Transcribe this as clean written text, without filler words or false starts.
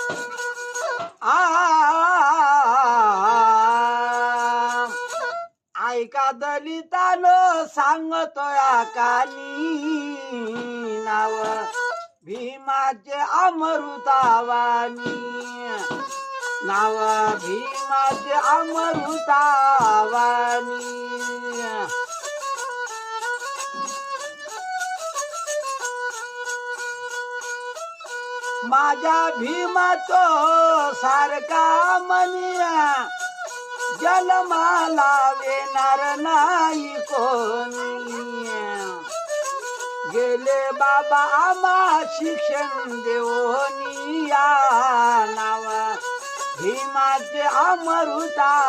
आ ऐका दलितानं सांगतोया कानी नाव भीमाचे अमृतावानी नाव भीमाचे अमृतावानी माझ्या भीमाचो सारखा मनिया जन्माला येणार नाही कोणी गेले बाबा आम्हा शिक्षण देऊनी या नावा भीमाचे अमृतावानी